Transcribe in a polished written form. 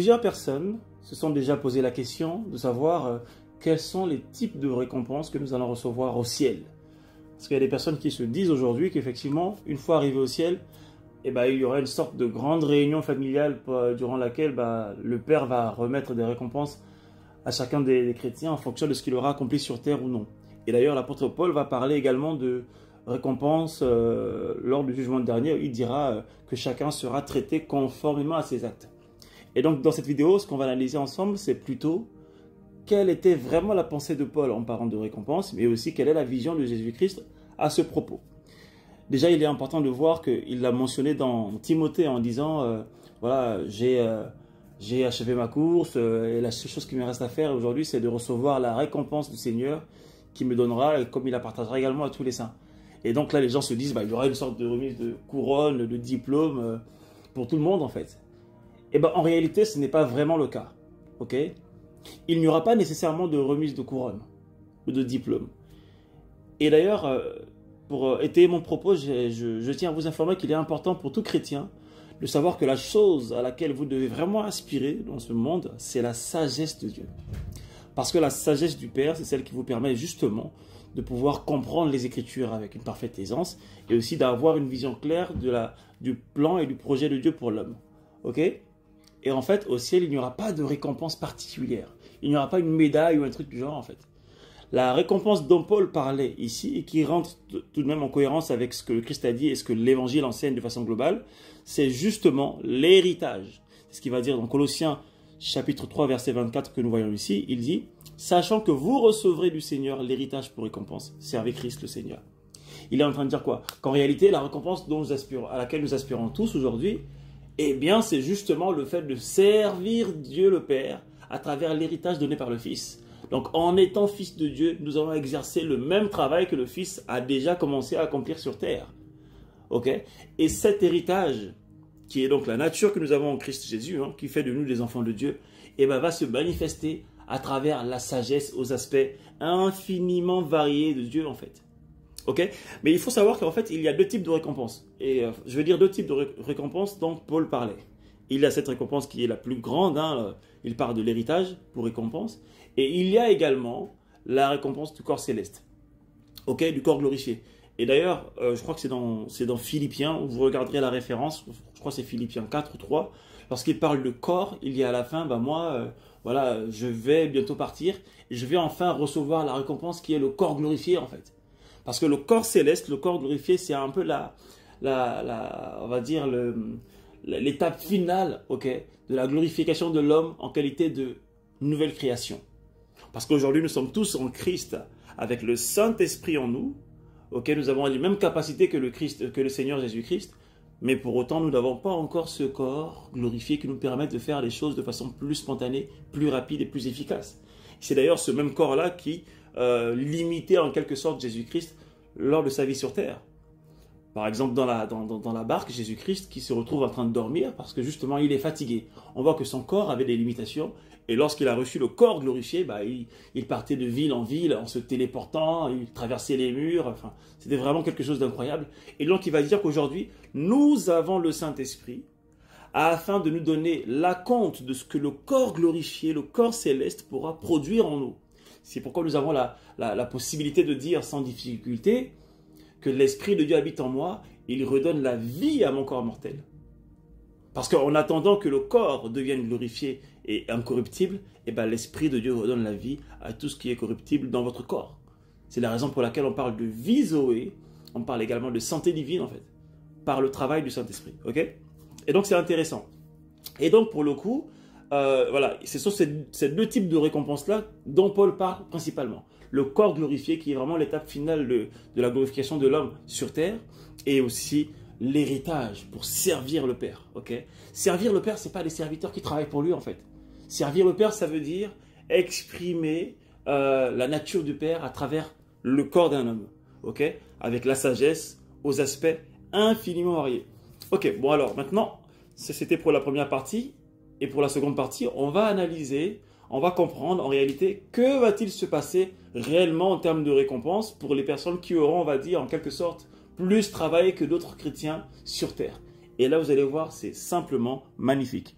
Plusieurs personnes se sont déjà posé la question de savoir quels sont les types de récompenses que nous allons recevoir au ciel. Parce qu'il y a des personnes qui se disent aujourd'hui qu'effectivement, une fois arrivé au ciel, il y aura une sorte de grande réunion familiale durant laquelle le Père va remettre des récompenses à chacun des chrétiens en fonction de ce qu'il aura accompli sur terre ou non. Et d'ailleurs, l'apôtre Paul va parler également de récompenses lors du jugement dernier. Il dira que chacun sera traité conformément à ses actes. Et donc, dans cette vidéo, ce qu'on va analyser ensemble, c'est plutôt quelle était vraiment la pensée de Paul en parlant de récompense, mais aussi quelle est la vision de Jésus-Christ à ce propos. Déjà, il est important de voir qu'il l'a mentionné dans Timothée en disant voilà, j'ai achevé ma course et la seule chose qui me reste à faire aujourd'hui, c'est de recevoir la récompense du Seigneur qui me donnera, comme il la partagera également à tous les saints. Et donc là, les gens se disent il y aura une sorte de remise de couronne, de diplôme pour tout le monde en fait. Et en réalité, ce n'est pas vraiment le cas. Ok ? Il n'y aura pas nécessairement de remise de couronne ou de diplôme. Et d'ailleurs, pour étayer mon propos, je tiens à vous informer qu'il est important pour tout chrétien de savoir que la chose à laquelle vous devez vraiment aspirer dans ce monde, c'est la sagesse de Dieu. Parce que la sagesse du Père, c'est celle qui vous permet justement de pouvoir comprendre les Écritures avec une parfaite aisance et aussi d'avoir une vision claire du plan et du projet de Dieu pour l'homme. Ok ? Et en fait, au ciel, il n'y aura pas de récompense particulière. Il n'y aura pas une médaille ou un truc du genre, en fait. La récompense dont Paul parlait ici, et qui rentre tout de même en cohérence avec ce que le Christ a dit et ce que l'Évangile enseigne de façon globale, c'est justement l'héritage. C'est ce qu'il va dire dans Colossiens chapitre 3, verset 24 que nous voyons ici. Il dit « Sachant que vous recevrez du Seigneur l'héritage pour récompense, servez Christ le Seigneur. » Il est en train de dire quoi? Qu'en réalité, la récompense à laquelle nous aspirons tous aujourd'hui, eh bien, c'est justement le fait de servir Dieu le Père à travers l'héritage donné par le Fils. Donc, en étant fils de Dieu, nous allons exercer le même travail que le Fils a déjà commencé à accomplir sur terre. Ok? Et cet héritage, qui est donc la nature que nous avons en Christ Jésus, qui fait de nous des enfants de Dieu, va se manifester à travers la sagesse aux aspects infiniment variés de Dieu, en fait. Ok, mais il faut savoir qu'en fait, il y a deux types de récompenses. Et je veux dire deux types de récompenses dont Paul parlait. Il y a cette récompense qui est la plus grande. Il parle de l'héritage pour récompense. Et il y a également la récompense du corps céleste. Ok, du corps glorifié. Et d'ailleurs, je crois que c'est dans Philippiens, où vous regarderez la référence, je crois que c'est Philippiens 4 ou 3. Lorsqu'il parle de corps, il y a à la fin, voilà, je vais bientôt partir. Et je vais enfin recevoir la récompense qui est le corps glorifié en fait. Parce que le corps céleste, le corps glorifié, c'est un peu on va dire l'étape finale, de la glorification de l'homme en qualité de nouvelle création. Parce qu'aujourd'hui, nous sommes tous en Christ, avec le Saint-Esprit en nous. Nous avons les mêmes capacités que le Seigneur Jésus-Christ, mais pour autant, nous n'avons pas encore ce corps glorifié qui nous permet de faire les choses de façon plus spontanée, plus rapide et plus efficace. C'est d'ailleurs ce même corps-là qui limiter en quelque sorte Jésus-Christ lors de sa vie sur terre. Par exemple, dans la barque, Jésus-Christ qui se retrouve en train de dormir parce que justement il est fatigué. On voit que son corps avait des limitations et lorsqu'il a reçu le corps glorifié, il partait de ville en ville en se téléportant, il traversait les murs, enfin, c'était vraiment quelque chose d'incroyable. Et donc il va dire qu'aujourd'hui, nous avons le Saint-Esprit afin de nous donner la compte de ce que le corps glorifié, le corps céleste pourra produire en nous. C'est pourquoi nous avons la possibilité de dire sans difficulté que l'Esprit de Dieu habite en moi et il redonne la vie à mon corps mortel. Parce qu'en attendant que le corps devienne glorifié et incorruptible, l'Esprit de Dieu redonne la vie à tout ce qui est corruptible dans votre corps. C'est la raison pour laquelle on parle de vie Zoé, on parle également de santé divine en fait, par le travail du Saint-Esprit. Et donc c'est intéressant. Et donc pour le coup, voilà, ce sont ces deux types de récompenses-là dont Paul parle principalement. Le corps glorifié, qui est vraiment l'étape finale de la glorification de l'homme sur terre, et aussi l'héritage pour servir le Père. Servir le Père, ce n'est pas des serviteurs qui travaillent pour lui, en fait. Servir le Père, ça veut dire exprimer la nature du Père à travers le corps d'un homme. Avec la sagesse aux aspects infiniment variés. Bon alors, maintenant, c'était pour la première partie. Et pour la seconde partie, on va analyser, on va comprendre en réalité que va-t-il se passer réellement en termes de récompense pour les personnes qui auront, on va dire, en quelque sorte, plus travaillé que d'autres chrétiens sur terre. Et là, vous allez voir, c'est simplement magnifique.